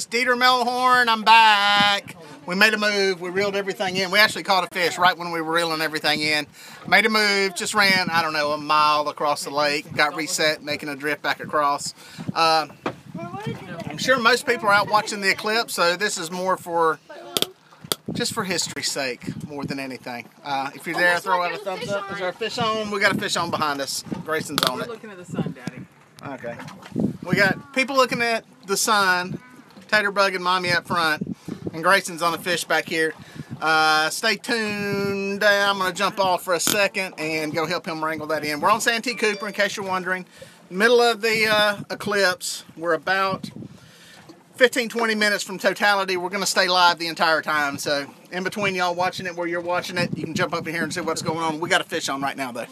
guys, Dieter Melhorn, I'm back. We made a move, we reeled everything in. We actually caught a fish right when we were reeling everything in. Made a move, just ran, I don't know, a mile across the lake. Got reset, making a drift back across. I'm sure most people are out watching the eclipse, so this is more for, just for history's sake, more than anything. If you're there, throw out a thumbs up. Is there a fish on? We got a fish on behind us. Grayson's on it. We're looking at the sun, Daddy. Okay. We got people looking at the sun, Tater Bug and Mommy up front, and Grayson's on the fish back here. Stay tuned. I'm going to jump off for a second and go help him wrangle that in. We're on Santee Cooper, in case you're wondering. Middle of the eclipse. We're about 15-20 minutes from Totality. We're going to stay live the entire time. So in between y'all watching it, where you're watching it, you can jump up in here and see what's going on. We got a fish on right now, though.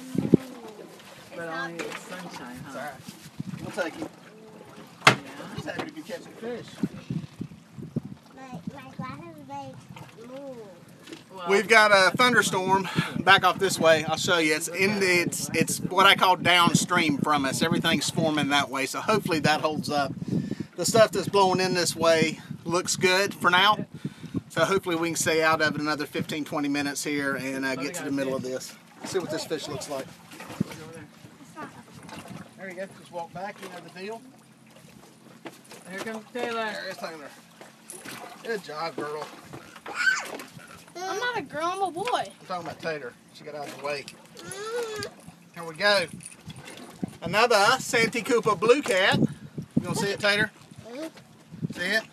But only it's sunshine, huh? It's all right. We'll take you. Yeah. Just happy to be catching fish. My glasses move. We've got a thunderstorm back off this way. I'll show you. It's what I call downstream from us. Everything's forming that way, so hopefully that holds up. The stuff that's blowing in this way looks good for now. So hopefully we can stay out of it another 15-20 minutes here and get to the middle of this. See what this fish looks like. There you go. Just walk back. You know the deal. Here comes Taylor. There is Taylor. Good job, girl. I'm not a girl, I'm a boy. I'm talking about Tater. She got out of the way. Here we go. Another Santee Cooper blue cat. You gonna see it, Tater? See it?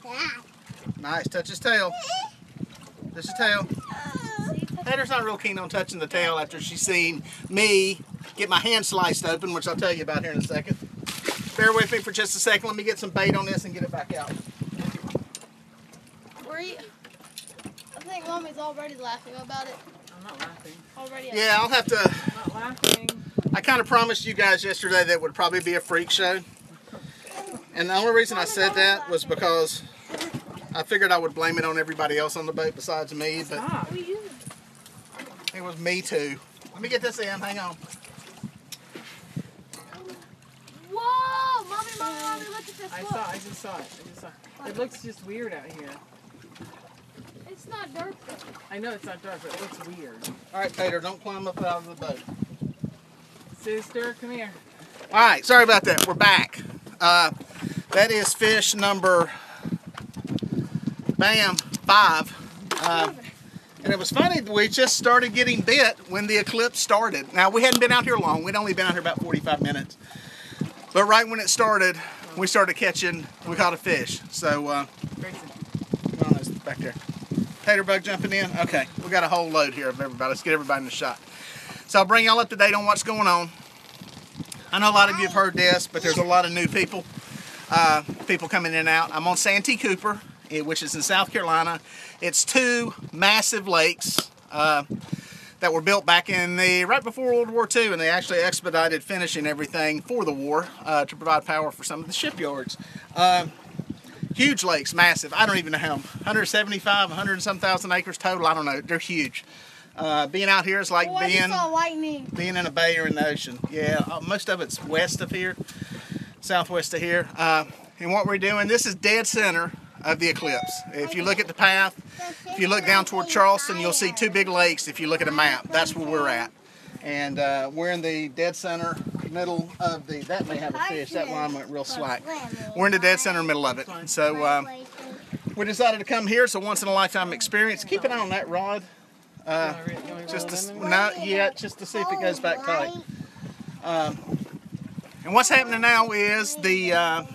Nice. Touch his tail. Touch his tail. Tater's not real keen on touching the tail after she's seen me get my hand sliced open, which I'll tell you about here in a second. Bear with me for just a second. Let me get some bait on this and get it back out. I think Mommy's already laughing about it. I'm not laughing. Already. Yeah, I'll have to. I'm not laughing. I kind of promised you guys yesterday that it would probably be a freak show. And the only reason I said that was because I figured I would blame it on everybody else on the boat besides me, but Stop. it was me too. Let me get this in. Hang on. Whoa! Mommy, look at this. I just saw it. It looks just weird out here. It's not dark though. I know it's not dark, but it looks weird. All right, Tater, don't climb up out of the boat. Sister, come here. All right, sorry about that. We're back. That is fish number, 5. And it was funny, we just started getting bit when the eclipse started. Now, we hadn't been out here long. We'd only been out here about 45 minutes. But right when it started, we started catching, we caught a fish. So, Grayson. oh, it's back there. Tater Bug jumping in? Okay, we got a whole load here of everybody. Let's get everybody in the shot. So I'll bring y'all up to date on what's going on. I know a lot of you have heard this, but there's a lot of new people. People coming in and out. I'm on Santee Cooper, which is in South Carolina. It's 2 massive lakes that were built back in right before World War II, and they actually expedited finishing everything for the war to provide power for some of the shipyards. Huge lakes, massive. I don't even know how. 175, 100 and some thousand acres total. I don't know. They're huge. Being out here is like being in a bay or in the ocean. Yeah, most of it's west of here, southwest of here. And what we're doing, this is dead center of the eclipse. If you look at the path, if you look down toward Charleston, you'll see 2 big lakes. If you look at a map, that's where we're at. And we're in the dead center middle of the, that may have a fish, that line went real slack. We're in the dead center middle of it. So we decided to come here. It's a once in a lifetime experience. Keep an eye on that rod. Not yet, just to see if it goes back tight. And what's happening now is it's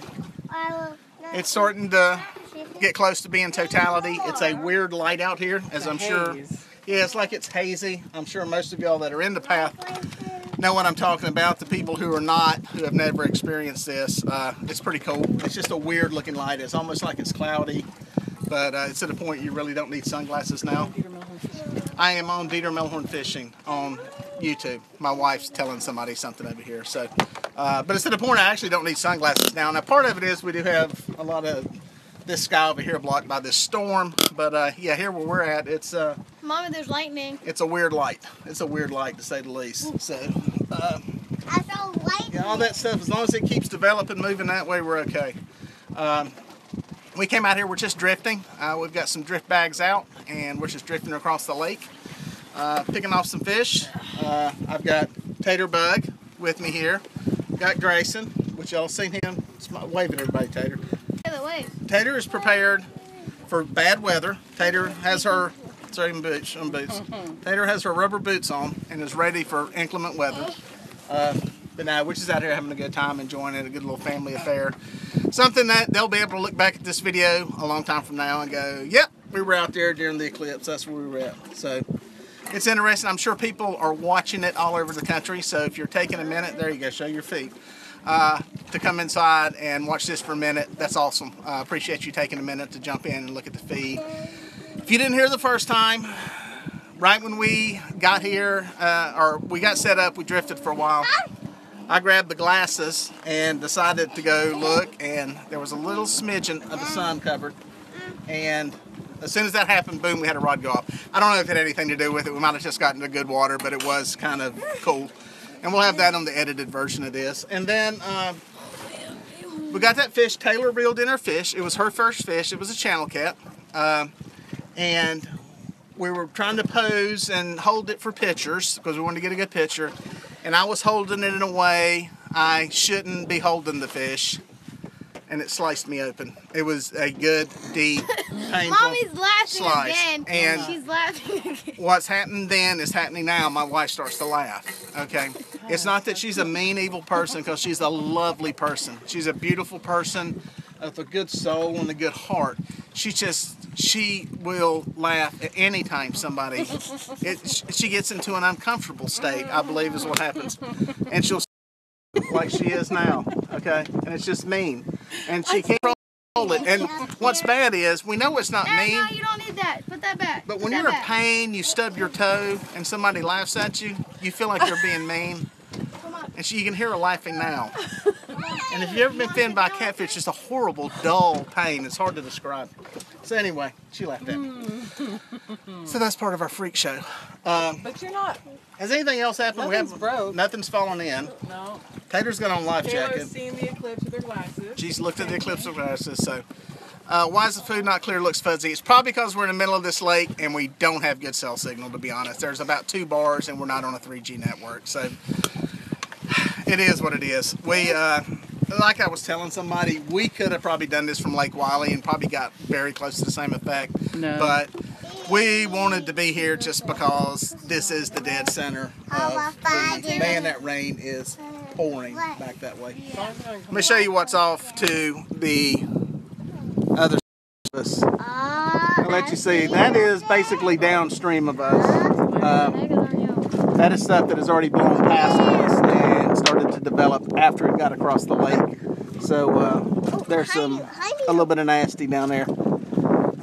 starting to get close to being Totality. It's a weird light out here, as I'm sure. Yeah, it's like it's hazy. I'm sure most of y'all that are in the path know what I'm talking about. The people who are not, who have never experienced this, it's pretty cool. It's just a weird looking light. It's almost like it's cloudy, but it's to the point you really don't need sunglasses now. I am on Dieter Melhorn Fishing on YouTube. My wife's telling somebody something over here. So, but it's to the point I actually don't need sunglasses now. Now, part of it is we do have a lot of this sky over here blocked by this storm. But yeah, here where we're at, it's Mommy, there's lightning. It's a weird light. It's a weird light to say the least. So, I saw lightning. Yeah, all that stuff. As long as it keeps developing, moving that way, we're okay. we came out here, we're just drifting. We've got some drift bags out, and we're just drifting across the lake, picking off some fish. I've got Tater Bug with me here. Got Grayson, which y'all seen him. Wave at everybody, Tater. Tater is prepared for bad weather. Tater has her, sorry, boots. Tater has her rubber boots on and is ready for inclement weather. But now we're just out here having a good time, enjoying it, a good little family affair. Something that they'll be able to look back at this video a long time from now and go, yep, we were out there during the eclipse. That's where we were at. So it's interesting. I'm sure people are watching it all over the country. So if you're taking a minute, there you go, show your feet, to come inside and watch this for a minute, that's awesome. I appreciate you taking a minute to jump in and look at the feed. If you didn't hear the first time, right when we got here, or we got set up, we drifted for a while. I grabbed the glasses and decided to go look, and there was a little smidgen of the sun covered. And as soon as that happened, boom, we had a rod go off. I don't know if it had anything to do with it. We might have just gotten to good water, but it was kind of cool. And we'll have that on the edited version of this. And then we got that fish. Taylor reeled in her fish. It was her first fish. It was a channel cat. And we were trying to pose and hold it for pictures because we wanted to get a good picture. And I was holding it in a way I shouldn't be holding the fish. And it sliced me open. It was a good, deep, painful Mommy's laughing slice. again. And she's laughing again. what's happened then is happening now. My wife starts to laugh. Okay, it's not that she's a mean, evil person, because she's a lovely person. She's a beautiful person with a good soul and a good heart. She will laugh at any time somebody. She gets into an uncomfortable state, I believe, is what happens, and she'll like she is now. Okay, and it's just mean, and she can't control it. And what's bad is we know it's not mean. No, you don't need that. Put that back. But when you're in pain, you stub your toe, and somebody laughs at you, you feel like they're being mean. And you can hear her laughing now. And if you've ever been bitten by a catfish, it's a horrible, dull pain. It's hard to describe. So anyway, she laughed at me. So that's part of our freak show. But you're not. Has anything else happened? Nothing's broke. Nothing's fallen in. No. Tater's got on life jacket. Taylor's seen the eclipse with her glasses. She's looked at the eclipse with glasses. So why is the food not clear? Looks fuzzy. It's probably because we're in the middle of this lake and we don't have good cell signal, to be honest. There's about 2 bars and we're not on a 3G network. So it is what it is. We, like I was telling somebody, we could have probably done this from Lake Wiley and probably got very close to the same effect. No. But we wanted to be here just because this is the dead center of the, man, that rain is pouring back that way. Let me show you what's off to the other side of us. I'll let you see. That is basically downstream of us. That is stuff that has already blown past us and started to develop after it got across the lake. So there's a little bit of nasty down there.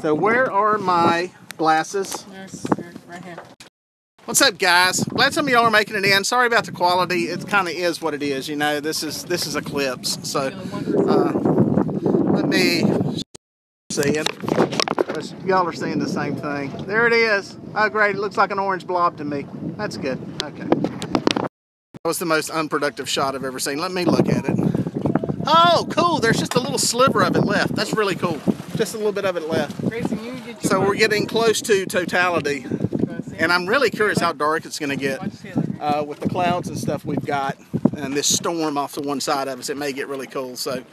So where are my glasses? Yes, right here. What's up, guys? Glad some of y'all are making it in. Sorry about the quality. It kind of is what it is, you know. This is Eclipse. So let me see it. Y'all are seeing the same thing. There it is. Oh, great. It looks like an orange blob to me. That's good. Okay. That was the most unproductive shot I've ever seen. Let me look at it. Oh, cool. There's just a little sliver of it left. That's really cool. Just a little bit of it left. Grayson, you get your So we're getting close to totality. And I'm really curious how dark it's going to get with the clouds and stuff we've got. And this storm off the one side of us, it may get really cool. So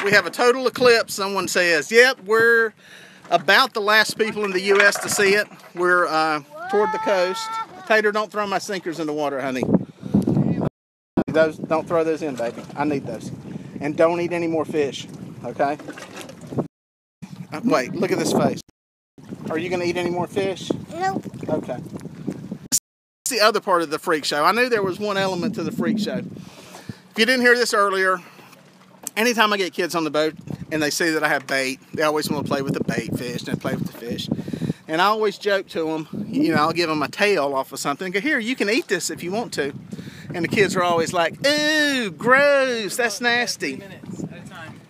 we have a total eclipse. Someone says, yep, we're about the last people in the U.S. to see it. We're toward the coast. Tater, don't throw my sinkers in the water, honey. Those, don't throw those in, baby. I need those. And don't eat any more fish, okay? Wait, look at this face. Are you going to eat any more fish? Nope. Okay. This is the other part of the freak show. I knew there was one element to the freak show. If you didn't hear this earlier, anytime I get kids on the boat and they see that I have bait, they always want to play with the bait fish and play with the fish. And I always joke to them, you know, I'll give them a tail off of something and go, here, you can eat this if you want to. And the kids are always like, ooh, gross, that's nasty. 3 minutes at a time.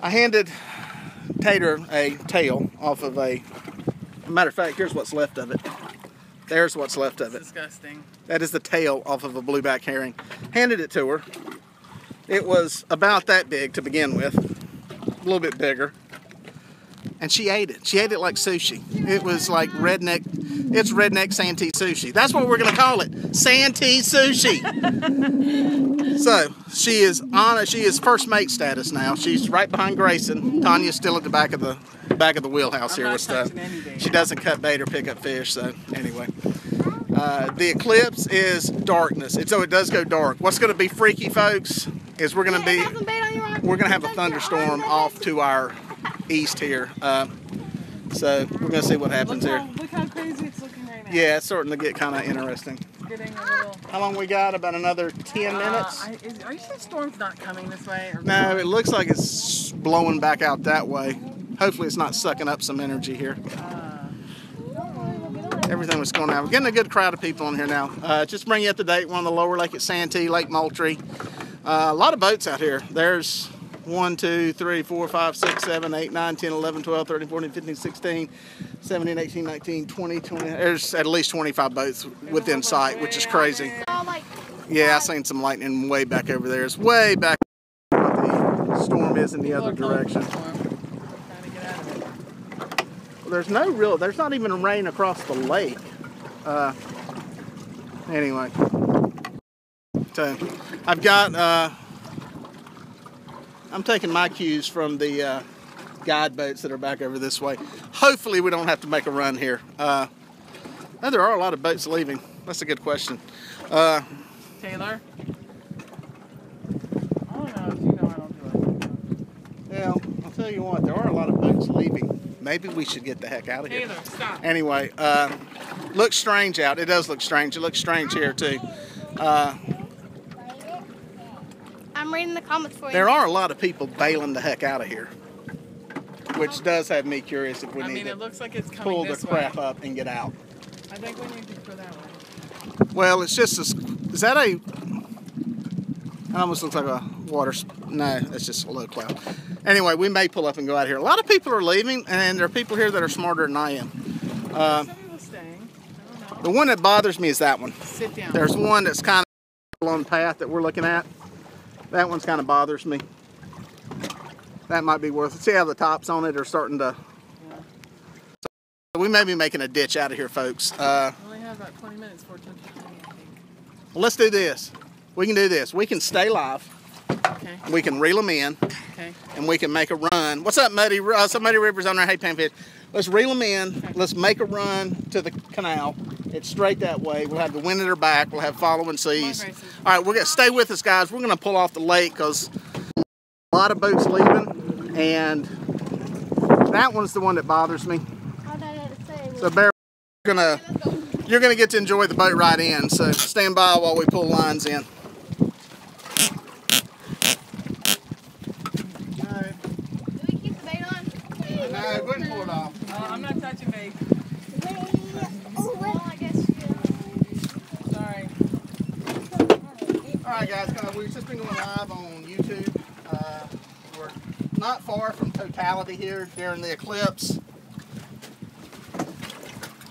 I handed Tater a tail off of a matter of fact, here's what's left of it. There's what's left of it. Disgusting. That is the tail off of a blueback herring. Handed it to her. It was about that big to begin with. A little bit bigger. and she ate it. She ate it like sushi. It was like redneck. It's redneck Santee sushi. That's what we're gonna call it, Santee sushi. So she is on. She is first mate status now. She's right behind Grayson. Tanya's still at the back of the wheelhouse here with stuff. She doesn't cut bait or pick up fish. So anyway, the Eclipse is darkness. So it does go dark. What's gonna be freaky, folks, is we're gonna have a thunderstorm off to our east here. So we're gonna see what happens here. Look how crazy it's looking right now. Yeah, it's starting to get kind of interesting. Getting a little. How long we got? About another 10 minutes? Are you sure storm's not coming this way? Or No, it looks like it's blowing back out that way. Hopefully it's not sucking up some energy here. Everything was going on. We're getting a good crowd of people in here now. Just bring you up to date. We're on the lower lake at Santee, Lake Moultrie. A lot of boats out here. There's 1, 2, 3, 4, 5, 6, 7, 8, 9, 10, 11, 12, 13, 14, 15, 16, 17, 18, 19, 20, 20. There's at least 25 boats within sight, which is crazy. Yeah, I seen some lightning way back over there. It's way back where the storm is in the other direction. There's there's not even rain across the lake. Anyway, so I've got, I'm taking my cues from the guide boats that are back over this way. Hopefully we don't have to make a run here. There are a lot of boats leaving. That's a good question. Taylor? I don't know if you know I don't do it. Well, I'll tell you what, there are a lot of boats leaving. Maybe we should get the heck out of here. Taylor, stop. Anyway, looks strange out. It does look strange. It looks strange here too. I'm reading the comments for you. There are a lot of people bailing the heck out of here, which does have me curious if we need it to looks like it's coming pull the this crap way. up and get out. I think we need to go that way. Well, it's just is that a? It almost looks like a water. No, it's just a low cloud. Anyway, we may pull up and go out here. A lot of people are leaving, and there are people here that are smarter than I am. Some people staying. I don't know. The one that bothers me is that one. Sit down. There's one that's kind of on the path that we're looking at. That one's kind of bothers me. That might be worth it. See how the tops on it are starting to... Yeah. So we may be making a ditch out of here, folks. We only have about 20 minutes for 10:15, I think. Well, let's do this. We can do this. We can stay live. Okay. We can reel them in. Okay. And we can make a run. What's up, Muddy? Some Muddy River's on there. Hey, Panfish. Let's reel them in. Okay. Let's make a run to the canal. It's straight that way. We'll have the wind at our back. We'll have following seas. Grayson. All right, we're going to stay with us, guys. We're going to pull off the lake because a lot of boats leaving, and that one's the one that bothers me. So bear, you're going to get to enjoy the boat ride in. So stand by while we pull lines in. No, go ahead and pull it off. Oh, I'm not touching bait. Well, I guess you. Sorry. All right, guys, we've just been going live on YouTube. We're not far from Totality here during the Eclipse.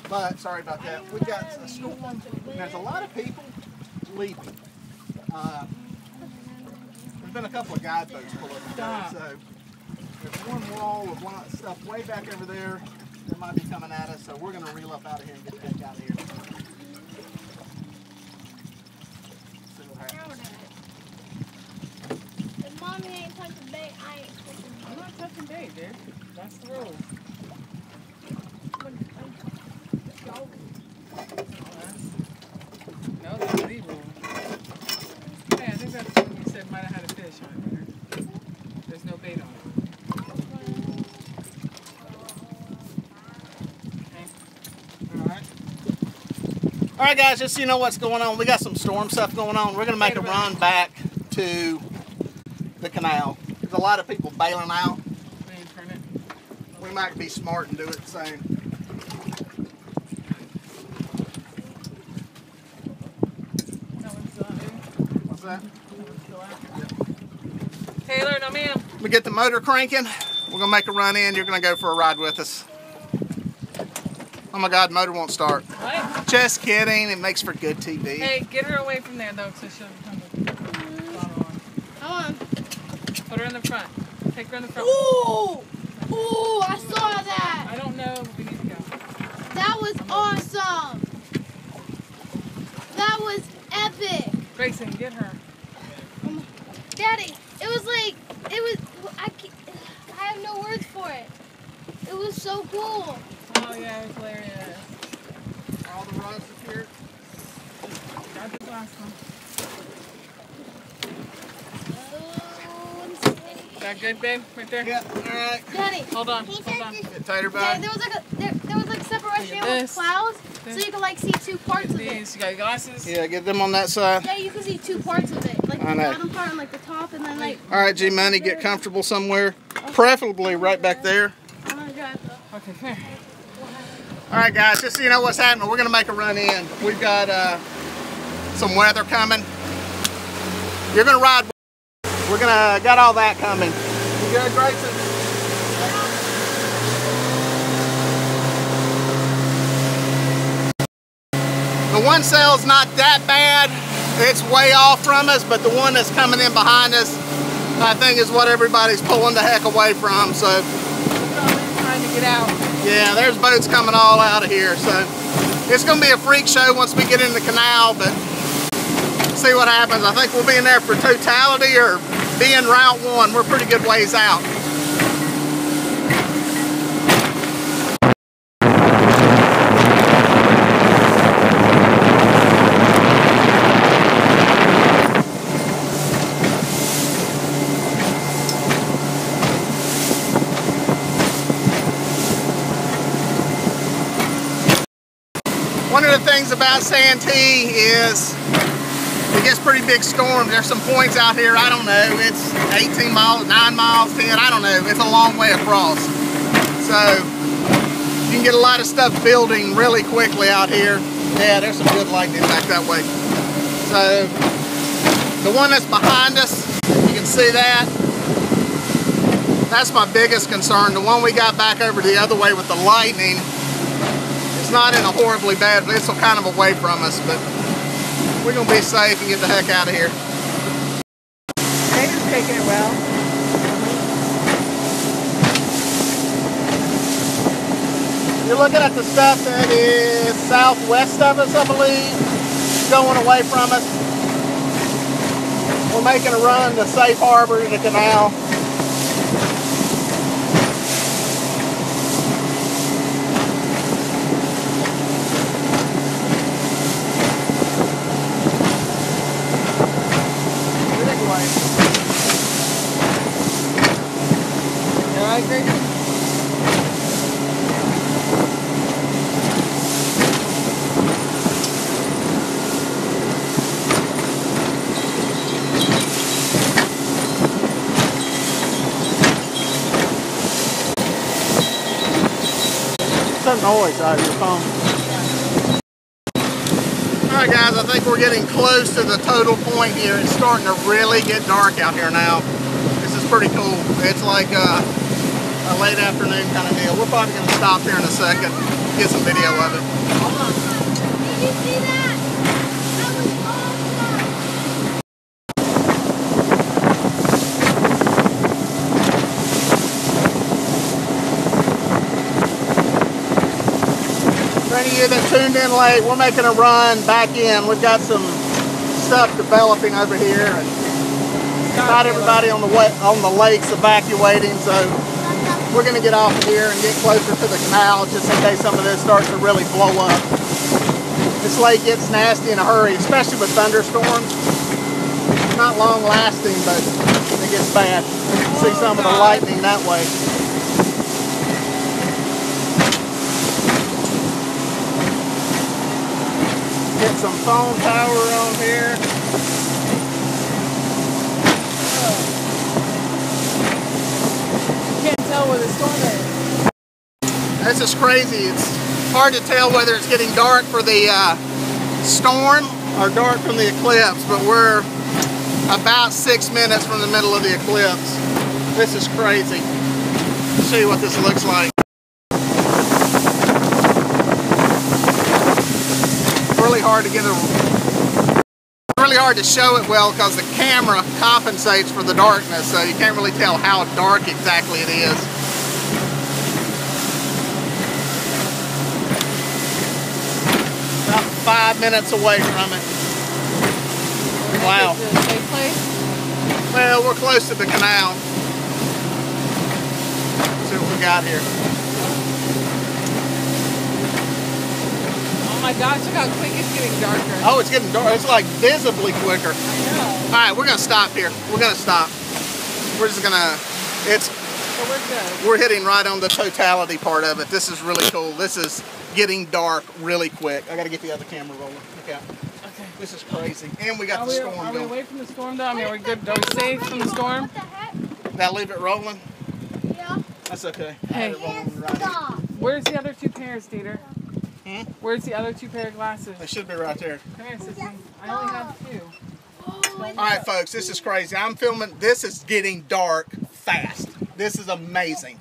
But, sorry about that. We've got a storm, and there's a lot of people leaving. There's been a couple of guide boats pull up today, so there's one wall of stuff way back over there that might be coming at us, so we're going to reel up out of here and get the heck out of here. See what happens. If mommy ain't touching bait, I ain't touching bait. I'm not touching bait, dude. That's the rule. No, that's the rule. Hey, I think that's when you said might have had a fish on there. There's no bait on it. All right, guys, just so you know what's going on, we got some storm stuff going on. We're going to make a run back to the canal. There's a lot of people bailing out. We might be smart and do it the same. What's that? Taylor, no ma'am. We get the motor cranking. We're going to make a run in. You're going to go for a ride with us. Oh my God, motor won't start. What? Just kidding. It makes for good TV. Hey, get her away from there though, so she'll come on. Come on. Put her in the front. Take her in the front. Ooh! Ooh, I saw that. Grayson, get her. Daddy, it was like, I have no words for it. It was so cool. Oh yeah, it was hilarious. All the rods appeared. Got the last one. Oh, I'm so ready. Is that good, babe? Right there? Yeah, alright. Daddy, Hold on, hold on. Get tighter, Daddy, bud. there was like separation Look at with clouds, so you could like see two parts of it. These, you got your glasses? Yeah, get them on that side. Yeah, you can see two parts of it, like I the know. bottom part and like the top, and then like. Alright, G Money, get comfortable somewhere. Preferably right back there. I'm gonna drive though. Okay, come here. Alright guys, just so you know what's happening, we're gonna make a run in. We've got some weather coming. You're gonna ride. We're gonna got all that coming. You good, Grayson? The one cell's not that bad. It's way off from us, but the one that's coming in behind us, I think is what everybody's pulling the heck away from. So Trying to get out. yeah, there's boats coming all out of here. So it's gonna be a freak show once we get in the canal, but see what happens. I think we'll be in there for Totality or be in Route 1. We're pretty good ways out. One of the things about Santee is it gets pretty big storms. There's some points out here, I don't know, it's 18 miles, 9 miles, 10, I don't know. It's a long way across. So you can get a lot of stuff building really quickly out here. Yeah, there's some good lightning back that way. So the one that's behind us, you can see that. That's my biggest concern. The one we got back over the other way with the lightning, it's not in a horribly bad, it's kind of away from us, but we're going to be safe and get the heck out of here. David's taking it well. You're looking at the stuff that is southwest of us, I believe, going away from us. We're making a run to safe harbor to the canal. Some noise out of your phone. Alright guys, I think we're getting close to the total point here. It's starting to really get dark out here now. This is pretty cool. It's like a late afternoon kind of deal. We're probably going to stop here in a second, get some video of it. Did you see that? That was awesome. For any of you that tuned in late, we're making a run back in. We've got some stuff developing over here, and not everybody on the lake's evacuating, so we're going to get off of here and get closer to the canal just in case some of this starts to really blow up. This lake gets nasty in a hurry, especially with thunderstorms. It's not long lasting, but it gets bad. See some of the lightning that way. Get some phone power on here. You can't tell where the storm is. This is crazy. It's hard to tell whether it's getting dark for the storm or dark from the eclipse, but we're about 6 minutes from the middle of the eclipse. This is crazy. Let's see what this looks like. Really hard to get really hard to show it well because the camera compensates for the darkness, so you can't really tell how dark exactly it is. About 5 minutes away from it. Wow. Is it a safe place? Well, we're close to the canal. Let's see what we got here. Oh my gosh, look how quick it's getting darker. Oh, it's getting dark. It's like visibly quicker. I know. All right, we're gonna stop here. We're gonna stop. We're just gonna. So we're good. We're hitting right on the totality part of it. This is really cool. This is getting dark really quick. I gotta get the other camera rolling. Look out. Okay. This is crazy. And we got the storm Are we going. away from the storm though? I mean, are we good? Are we safe from the storm? What the heck? Did I leave it rolling? Yeah. That's okay. I Hey. had it rolling right. Stop. Where's the other 2 pairs, Dieter? Hmm? Where's the other 2 pair of glasses? They should be right there. Come here, sissy. I only have 2. All right, folks, this is crazy. I'm filming. This is getting dark fast. This is amazing.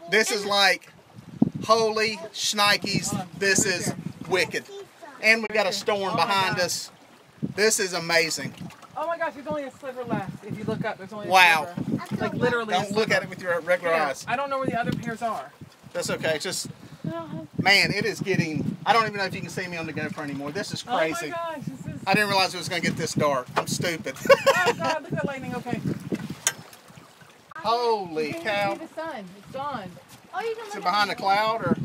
This is like, holy shnikes, this is wicked. And we got a storm behind us. This is amazing. Oh my gosh, there's only a sliver left. If you look up, there's only a Wow. sliver. Like literally. Don't look at it with your regular eyes. I don't know where the other pairs are. That's okay. It's just, man, it is getting, I don't even know if you can see me on the GoPro anymore. This is crazy. Oh my gosh, this is. I didn't realize it was going to get this dark. I'm stupid. Oh God, look at lightning. Okay. Holy You can't cow. see the sun. It's gone. Oh, you can Is it look behind a at cloud or?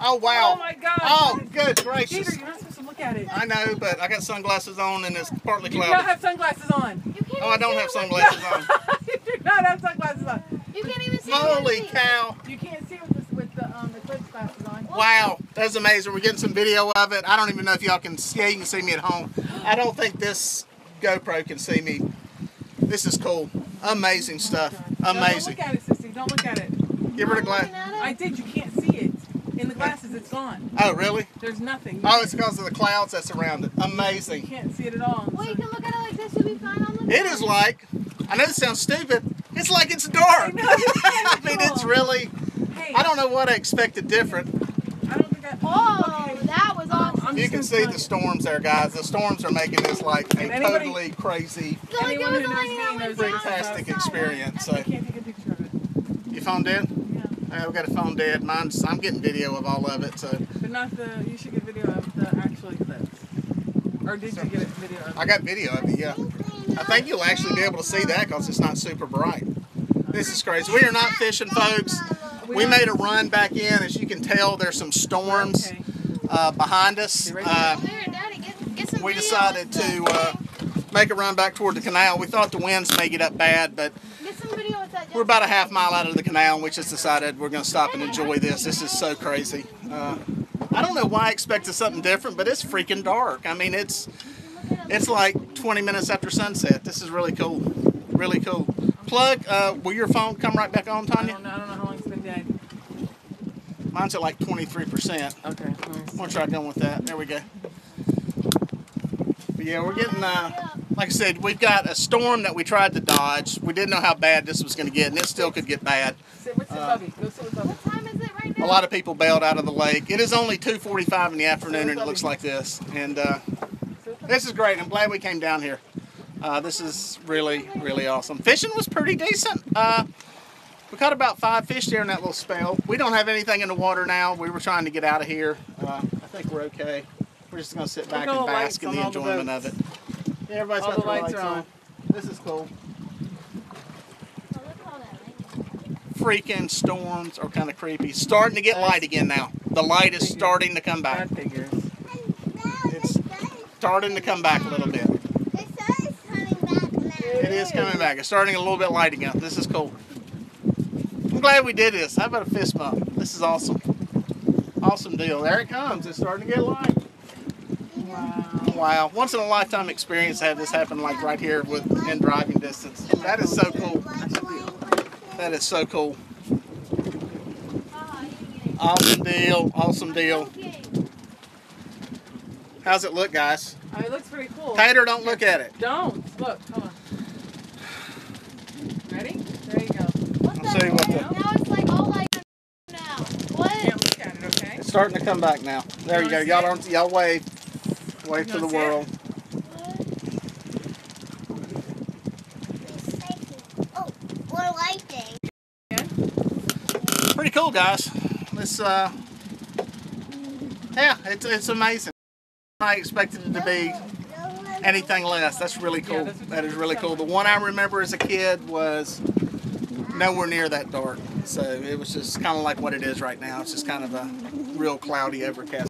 Oh, wow. Oh my gosh. Oh, good gracious. Dieter, you're not supposed to look at it. I know, but I got sunglasses on and it's partly You do not cloudy. have sunglasses on. You can't Oh, I even don't see have it sunglasses on. You do not have sunglasses on. You can't even see Holy it. cow. You can't see with the Eclipse glasses on. Wow, that's amazing. We're getting some video of it. I don't even know if y'all can see. Yeah, you can see me at home. I don't think this GoPro can see me. This is cool. Amazing stuff. Amazing. Don't look at it, sissy. Don't look at it. Give her the glass. I did. You can't see it. In the glasses, it's gone. Oh, really? There's nothing. Oh, it's because of the clouds that's around it. You Amazing. can't see it at all. Well, you can look at it like this. You'll be fine on the It is like, I know this sounds stupid, it's like it's dark. I know, it's I mean, it's really, Hey, I don't know what I expected different. I don't think I. Oh, Okay. that was awesome. I'm You just can gonna see tell the you. storms there, guys. The storms are making this like a Anybody- totally crazy, So, like, there Anyone was who a knows lady me that knows went that down fantastic outside. experience. I So, can't take a picture of it. your phone dead? Yeah, We got a phone dead. Mine's, I'm getting video of all of it. So, but not the. You should get video of the actual eclipse. Or did you get a video of it? I got video of it. Yeah, I think you'll actually be able to see that because it's not super bright. This is crazy. We are not fishing, folks. We made a run back in. As you can tell, there's some storms Okay. behind us. Here, Daddy, get some We video decided of the to thing. make a run back toward the canal. We thought the winds may get up bad, but Get some video with that. we're about a half mile out of the canal, and we just decided we're going to stop and enjoy this. This is so crazy. I don't know why I expected something different, but it's freaking dark. I mean, it's like 20 minutes after sunset. This is really cool. Really cool. Plug, will your phone come right back on, I Tanya? don't know how long it's been dead. Mine's at like 23%. Okay. I'm going to try going with that. There we go. But yeah, we're getting, like I said, we've got a storm that we tried to dodge. We didn't know how bad this was going to get, and it still could get bad. Sit with Bubby. Go sit with Bubby. What time is it right A now? lot of people bailed out of the lake. It is only 2:45 in the afternoon, and it looks like this. And this is great. I'm glad we came down here. This is really, really awesome. Fishing was pretty decent. We caught about 5 fish there in that little spell. We don't have anything in the water now. We were trying to get out of here. I think we're okay. We're just going to sit back Look at and all the bask in lights the on all the enjoyment of it. Yeah, everybody's All got the their lights lights are on. on. This is cool. Oh, look at all that. Freaking storms are kind of creepy. Starting to get light again now. The light is starting to come back. That figures. It's starting to come back a little bit. The sun is coming back now. It is coming back. It's starting a little bit light again. This is cool. I'm glad we did this. How about a fist bump? This is awesome. Awesome deal. There it comes. It's starting to get light. Wow. Wow. Once in a lifetime experience to have this happen like right here in driving distance. That is so cool. That is so cool. Awesome deal. Awesome deal. How's it look, guys? It looks pretty cool. Tater, don't look at it. Don't. Look. Come on. Ready? There you go. What I'll show you what the- Now it's like all like now. What? Can't look at it, okay? It's starting to come back now. There you go. Y'all don't. Y'all wave. Wave to the wanna see it? world. Oh, we're lighting. Pretty cool, guys. This, yeah, it's amazing. I expected it to be anything less. That's really Yeah, cool. that's what That is really cool. The summer. one I remember as a kid was nowhere near that dark. So it was just kind of like what it is right now. It's just kind of a real cloudy, overcast